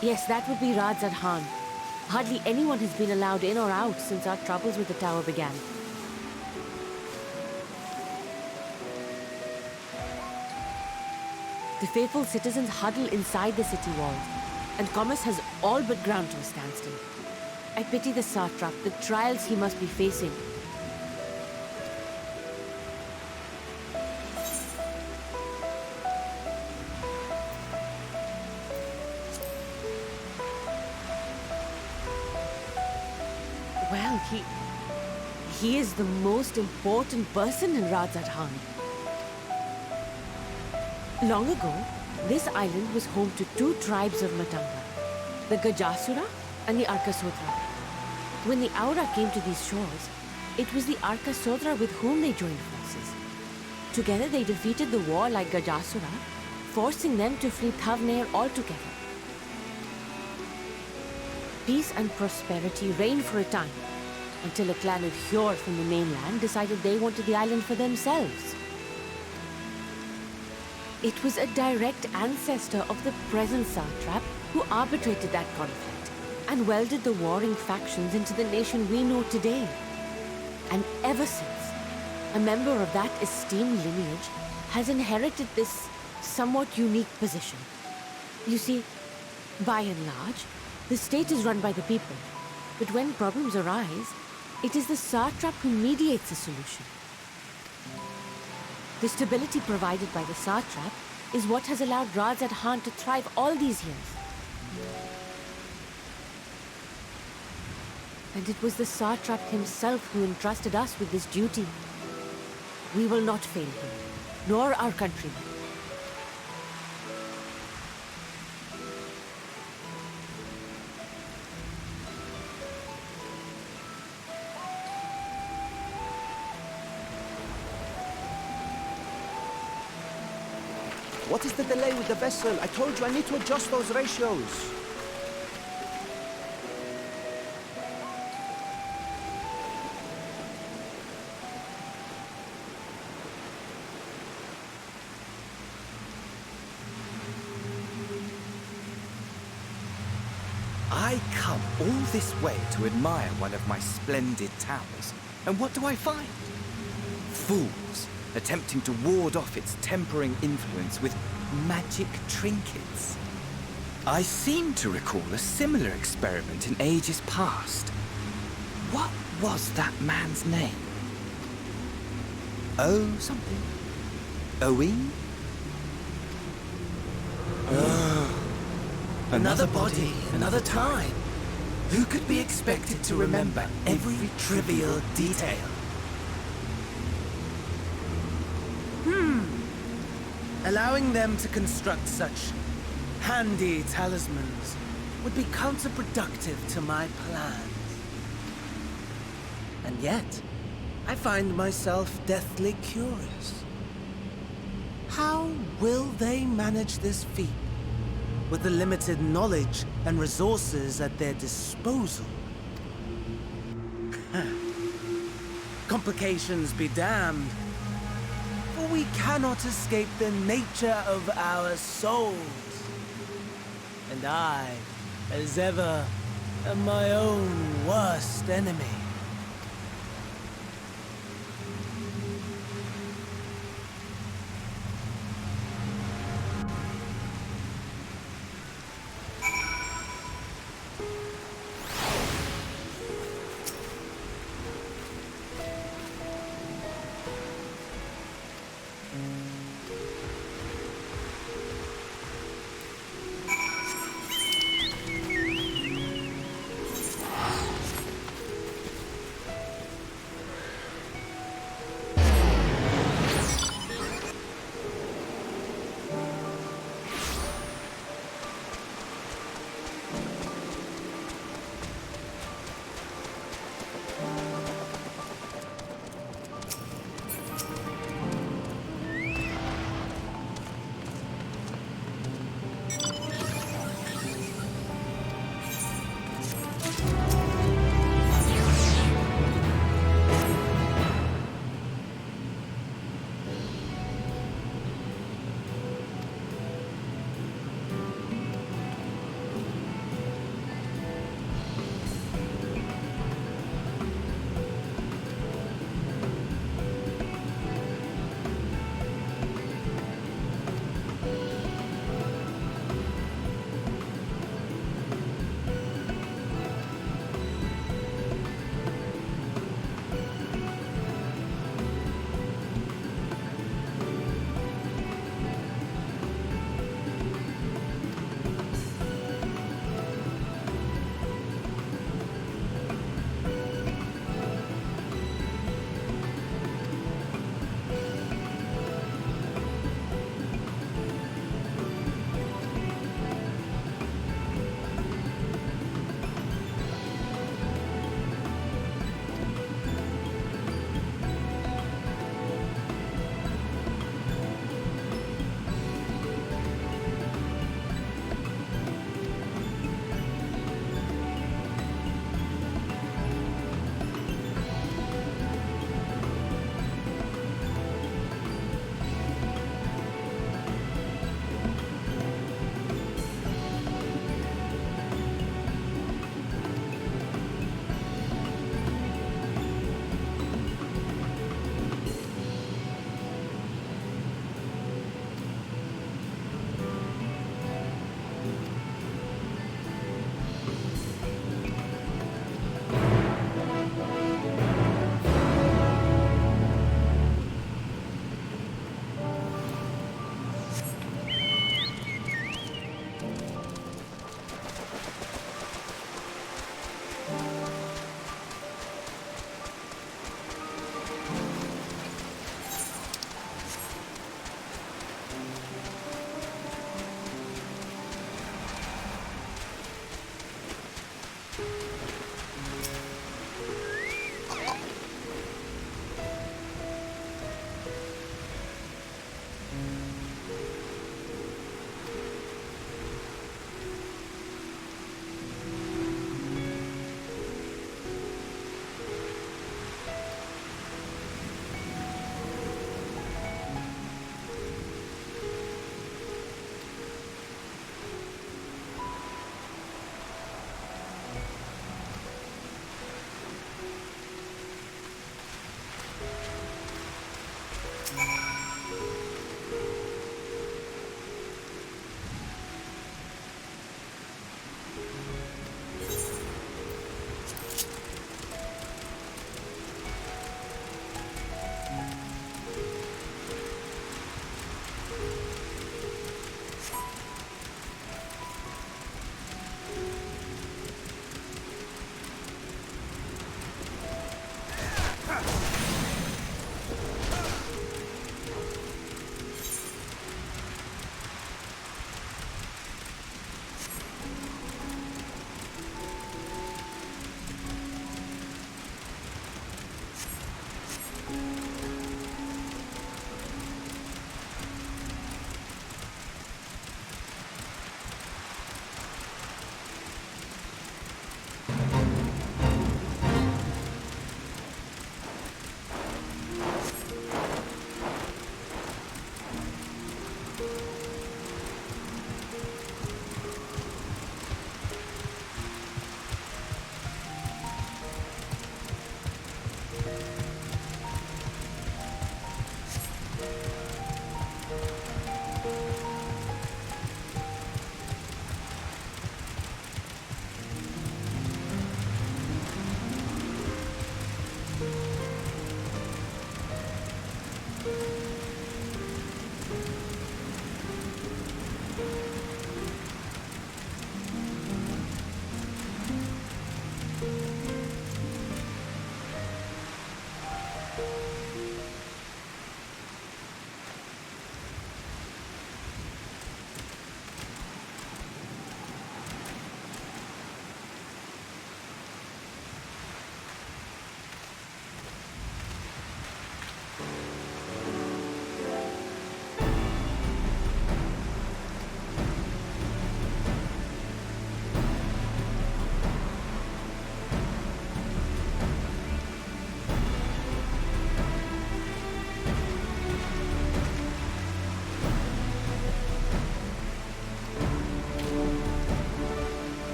Yes, that would be Radzad Khan. Hardly anyone has been allowed in or out since our troubles with the tower began. The faithful citizens huddle inside the city walls, and commerce has all but ground to a standstill. I pity the satrap, the trials he must be facing. Well, he is the most important person in Radzad Khan. Long ago, this island was home to two tribes of Matanga, the Gajasura and the Arkasodra. When the Aura came to these shores, it was the Arkasodra with whom they joined forces. Together they defeated the war like Gajasura, forcing them to flee Thavnair altogether. Peace and prosperity reigned for a time, until a clan of Hjor from the mainland decided they wanted the island for themselves. It was a direct ancestor of the present satrap who arbitrated that conflict and welded the warring factions into the nation we know today. And ever since, a member of that esteemed lineage has inherited this somewhat unique position. You see, by and large, the state is run by the people, but when problems arise, it is the satrap who mediates a solution. The stability provided by the satrap is what has allowed Radzad Khan to thrive all these years. And it was the satrap himself who entrusted us with this duty. We will not fail him, nor our countrymen. What is the delay with the vessel? I told you I need to adjust those ratios. I come all this way to admire one of my splendid towers, and what do I find? Fools attempting to ward off its tempering influence with magic trinkets. I seem to recall a similar experiment in ages past. What was that man's name? Oh, something. Owen? Another body, another time. Who could be expected to remember every trivial detail? Allowing them to construct such handy talismans would be counterproductive to my plans. And yet, I find myself deathly curious. How will they manage this feat with the limited knowledge and resources at their disposal? Complications be damned. For we cannot escape the nature of our souls. And I, as ever, am my own worst enemy.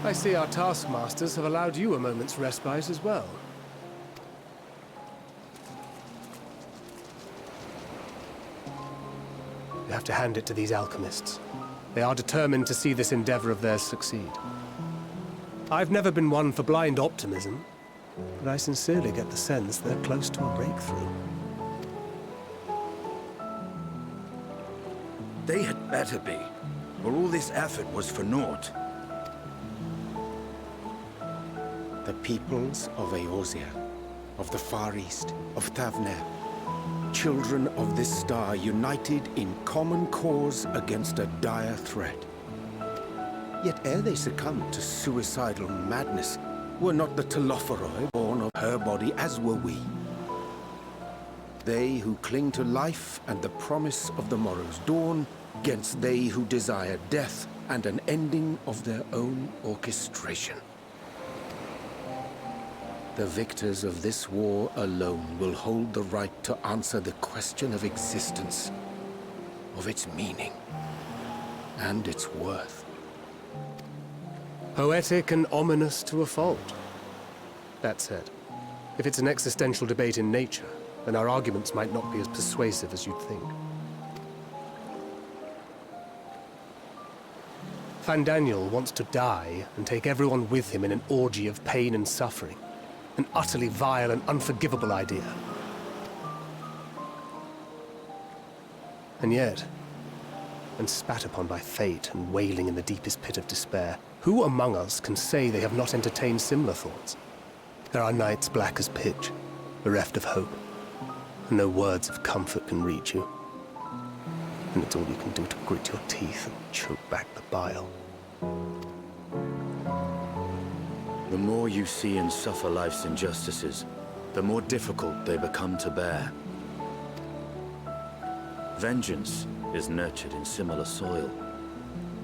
I see our taskmasters have allowed you a moment's respite as well. You have to hand it to these alchemists. They are determined to see this endeavor of theirs succeed. I've never been one for blind optimism, but I sincerely get the sense they're close to a breakthrough. They had better be, or all this effort was for naught. The peoples of Eorzea, of the Far East, of Thavner, children of this star united in common cause against a dire threat. Yet ere they succumbed to suicidal madness, were not the Telophoroi born of her body as were we. They who cling to life and the promise of the morrow's dawn, against they who desire death and an ending of their own orchestration. The victors of this war alone will hold the right to answer the question of existence, of its meaning, and its worth. Poetic and ominous to a fault. That said, if it's an existential debate in nature, then our arguments might not be as persuasive as you'd think. Fandaniel wants to die and take everyone with him in an orgy of pain and suffering. An utterly vile and unforgivable idea. And yet, when spat upon by fate and wailing in the deepest pit of despair, who among us can say they have not entertained similar thoughts? There are nights black as pitch, bereft of hope, and no words of comfort can reach you. And it's all you can do to grit your teeth and choke back the bile. The more you see and suffer life's injustices, the more difficult they become to bear. Vengeance is nurtured in similar soil.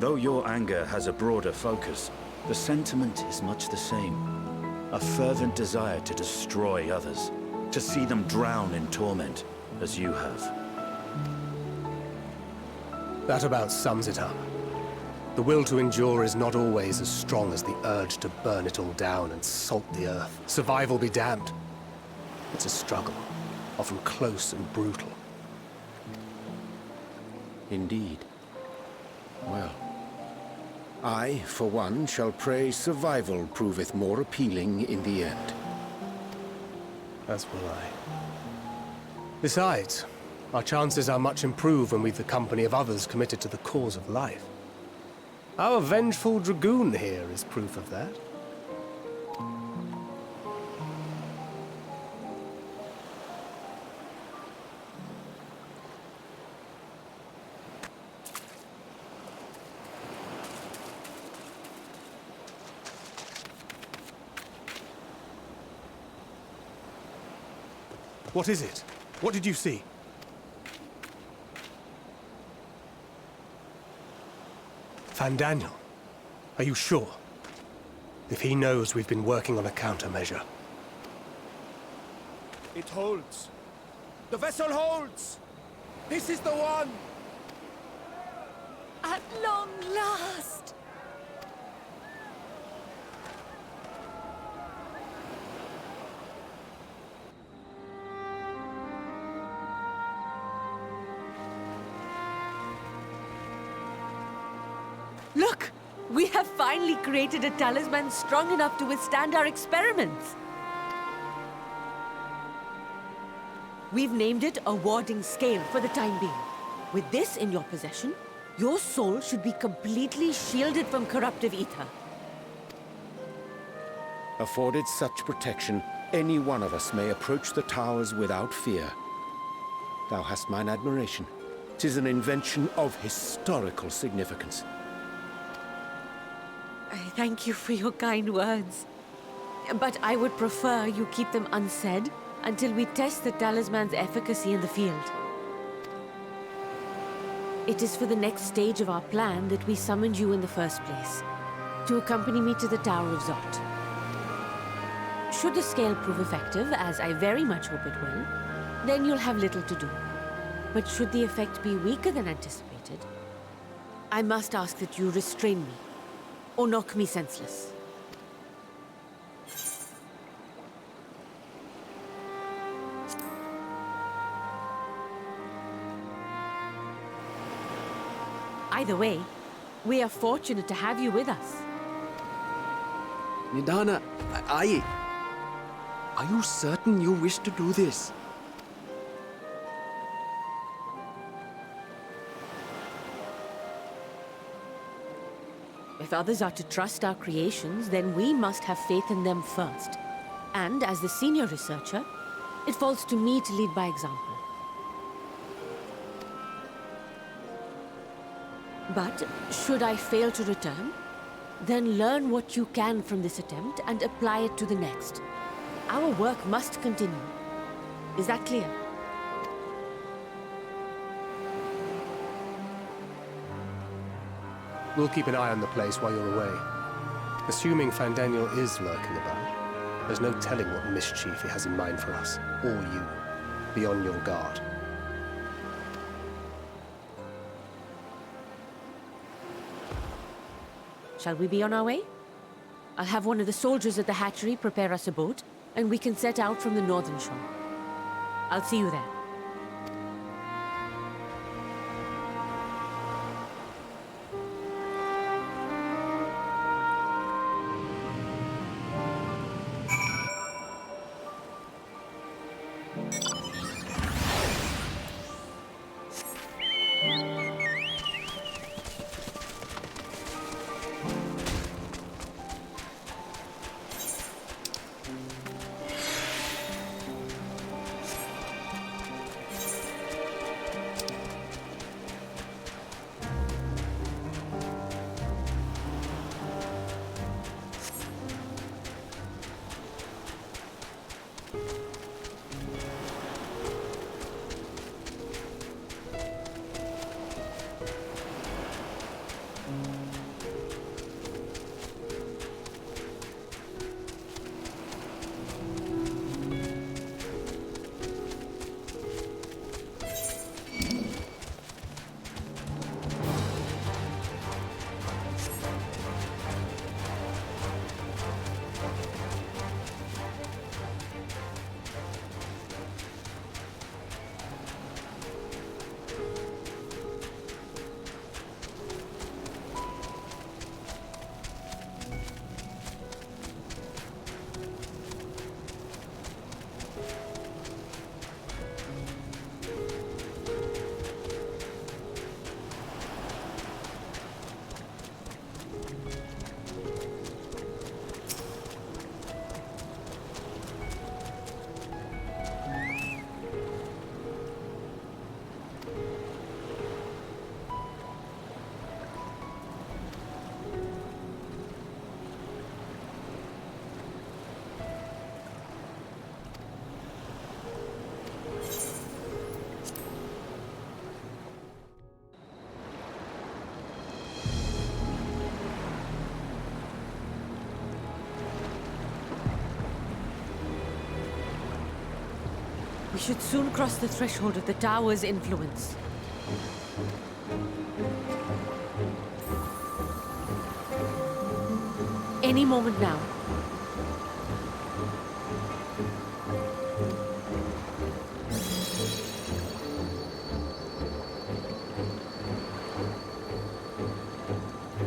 Though your anger has a broader focus, the sentiment is much the same. A fervent desire to destroy others, to see them drown in torment, as you have. That about sums it up. The will to endure is not always as strong as the urge to burn it all down and salt the earth. Survival be damned. It's a struggle, often close and brutal. Indeed. Well, I, for one, shall pray survival proveth more appealing in the end. As will I. Besides, our chances are much improved when we've the company of others committed to the cause of life. Our vengeful dragoon here is proof of that. What is it? What did you see? Fandaniel, are you sure? If he knows we've been working on a countermeasure. It holds. The vessel holds! This is the one! At long last! Look! We have finally created a talisman strong enough to withstand our experiments! We've named it a warding scale for the time being. With this in your possession, your soul should be completely shielded from corruptive ether. Afforded such protection, any one of us may approach the towers without fear. Thou hast mine admiration. 'Tis an invention of historical significance. I thank you for your kind words. But I would prefer you keep them unsaid until we test the talisman's efficacy in the field. It is for the next stage of our plan that we summoned you in the first place, to accompany me to the Tower of Zot. Should the scale prove effective, as I very much hope it will, then you'll have little to do. But should the effect be weaker than anticipated, I must ask that you restrain me, or knock me senseless. Either way, we are fortunate to have you with us. Nidana, are you certain you wish to do this? If others are to trust our creations, then we must have faith in them first. And as the senior researcher, it falls to me to lead by example. But should I fail to return, then learn what you can from this attempt and apply it to the next. Our work must continue. Is that clear? We'll keep an eye on the place while you're away. Assuming Fandaniel is lurking about, there's no telling what mischief he has in mind for us, or you. Be on your guard. Shall we be on our way? I'll have one of the soldiers at the hatchery prepare us a boat, and we can set out from the northern shore. I'll see you there. We should soon cross the threshold of the tower's influence. Any moment now.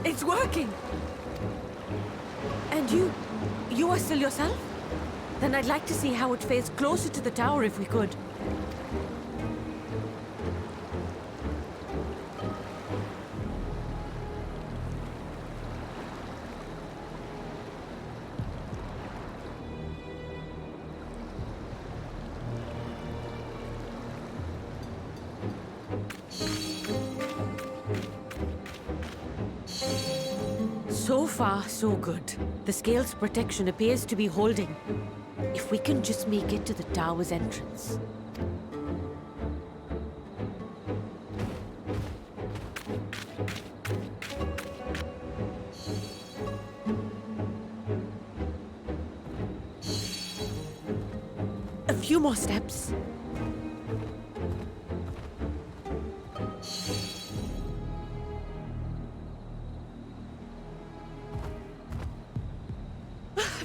It's working! And you are still yourself? Then I'd like to see how it fares closer to the tower if we could. So far, so good. The scale's protection appears to be holding. If we can just make it to the tower's entrance. A few more steps.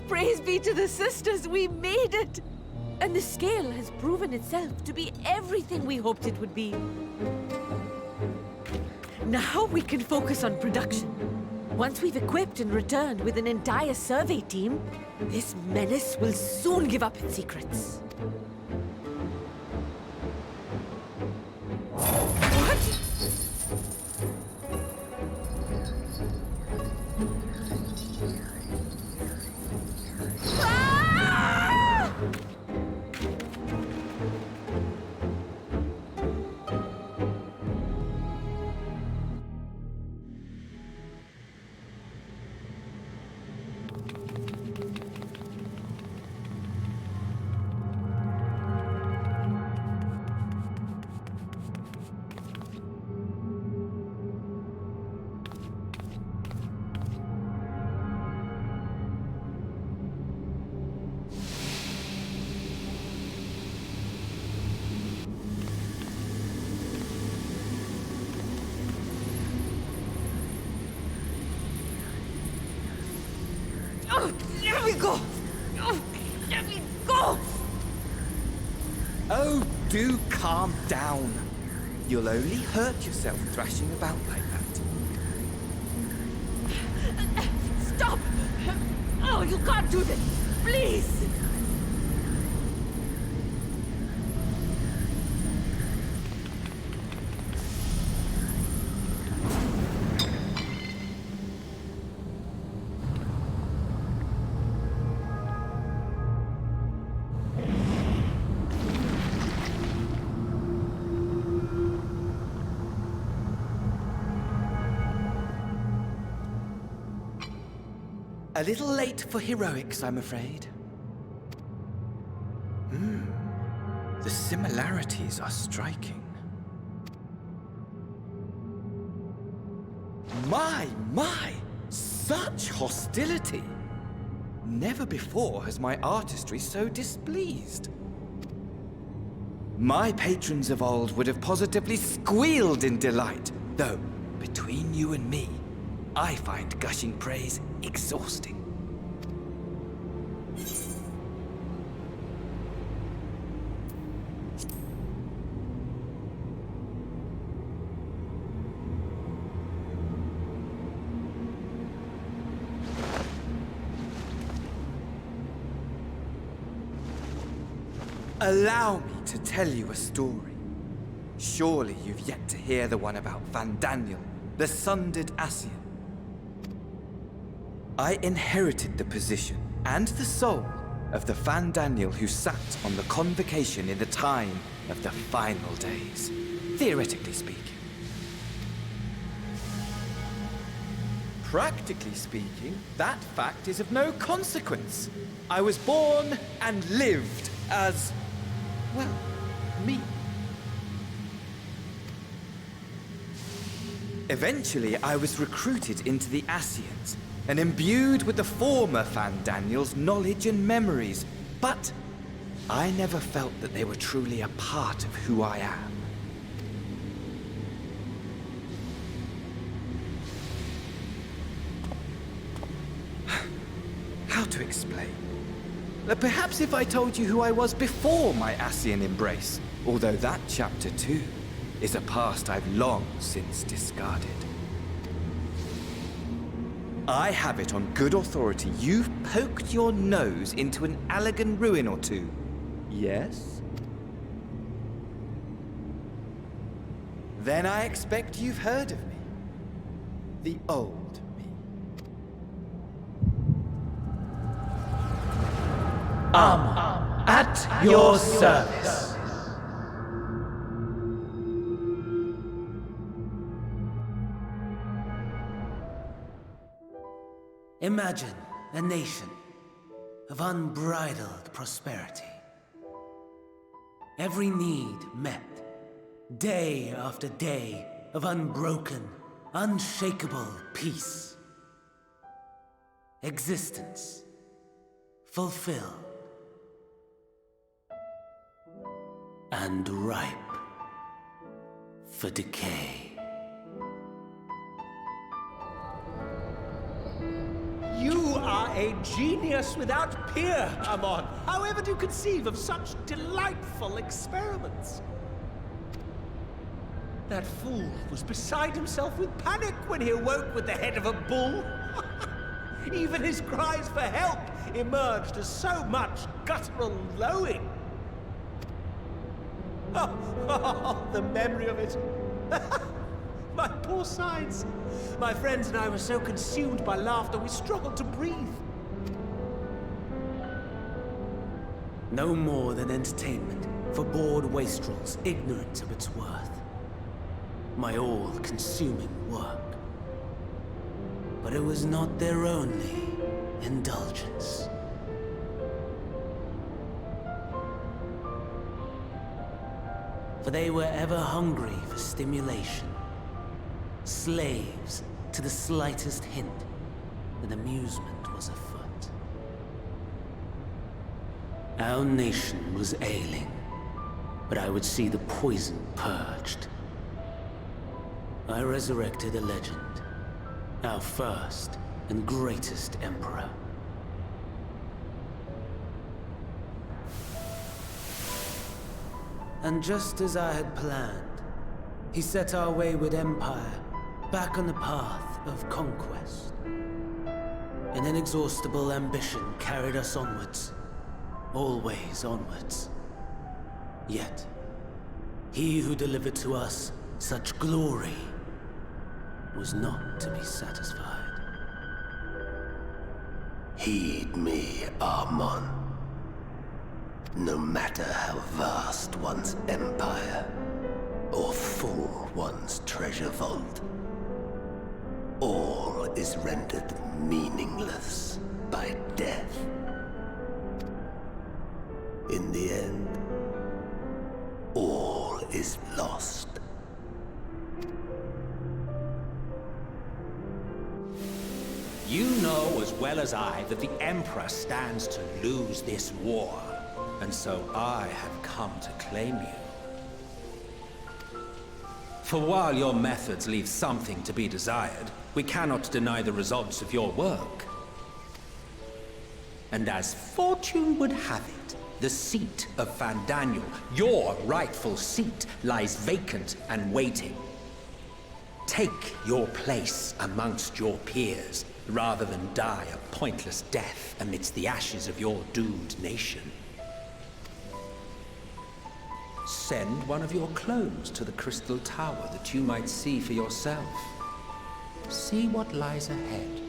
Praise be to the sisters, we made it! And the scale has proven itself to be everything we hoped it would be. Now we can focus on production. Once we've equipped and returned with an entire survey team, this menace will soon give up its secrets. What? Ah! Oh, let me go! Oh, let me go! Oh, do calm down. You'll only hurt yourself thrashing about like that. Stop! Oh, you can't do this! Please! A little late for heroics, I'm afraid. The similarities are striking. My! Such hostility! Never before has my artistry so displeased. My patrons of old would have positively squealed in delight, though, between you and me, I find gushing praise exhausting. Allow me to tell you a story. Surely you've yet to hear the one about Van Daniel, the sundered Ascian. I inherited the position and the soul of the Van Daniel who sat on the convocation in the time of the final days, theoretically speaking. Practically speaking, that fact is of no consequence. I was born and lived as, well, me. Eventually, I was recruited into the Ascians and imbued with the former Van Daniel's knowledge and memories, but I never felt that they were truly a part of who I am. How to explain? Perhaps if I told you who I was before my Ascian embrace, although that chapter too is a past I've long since discarded. I have it on good authority you've poked your nose into an Allegan ruin or two. Yes? Then I expect you've heard of me. The old me. At your service. Imagine a nation of unbridled prosperity. Every need met, day after day of unbroken, unshakable peace. Existence fulfilled and ripe for decay. You are a genius without peer, Amon. However do you conceive of such delightful experiments? That fool was beside himself with panic when he awoke with the head of a bull. Even his cries for help emerged as so much guttural lowing. Oh, the memory of it. My poor sides. My friends and I were so consumed by laughter we struggled to breathe. No more than entertainment for bored wastrels ignorant of its worth. My all-consuming work. But it was not their only indulgence. For they were ever hungry for stimulation, slaves to the slightest hint that amusement was afoot. Our nation was ailing, but I would see the poison purged. I resurrected a legend, our first and greatest emperor. And just as I had planned, he set our wayward empire back on the path of conquest. An inexhaustible ambition carried us onwards, always onwards. Yet, he who delivered to us such glory was not to be satisfied. Heed me, Armon. No matter how vast one's empire, or full one's treasure vault, all is rendered meaningless by death. In the end, all is lost. You know as well as I that the Emperor stands to lose this war. And so I have come to claim you. For while your methods leave something to be desired, we cannot deny the results of your work. And as fortune would have it, the seat of Van Daniel, your rightful seat, lies vacant and waiting. Take your place amongst your peers, rather than die a pointless death amidst the ashes of your doomed nation. Send one of your clones to the Crystal Tower that you might see for yourself. See what lies ahead.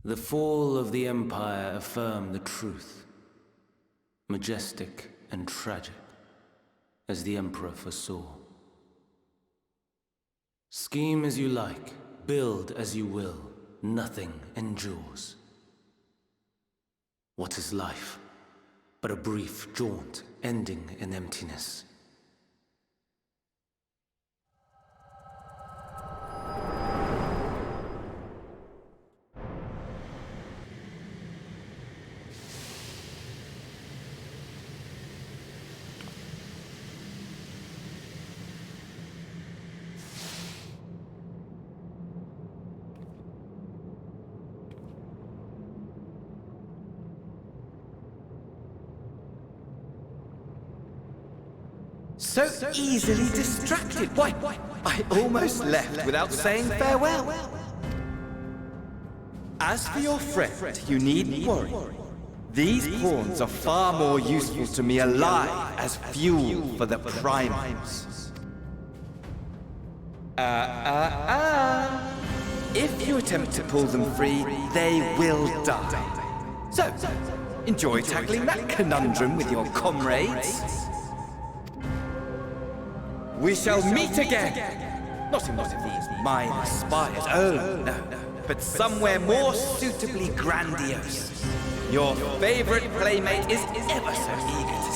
The fall of the Empire affirmed the truth, majestic and tragic, as the Emperor foresaw. Scheme as you like, build as you will, nothing endures. What is life but a brief jaunt ending in emptiness? So easily distracted. Why, I almost left without saying farewell. As for your friend, you needn't worry. These pawns are far more useful to me alive as fuel for the primals. If you attempt to pull them free, they will die. So, enjoy tackling that conundrum with your comrades. We shall meet again! Not in one of these minor spires, oh no, but somewhere more suitably grandiose. Your favorite playmate is ever so eager to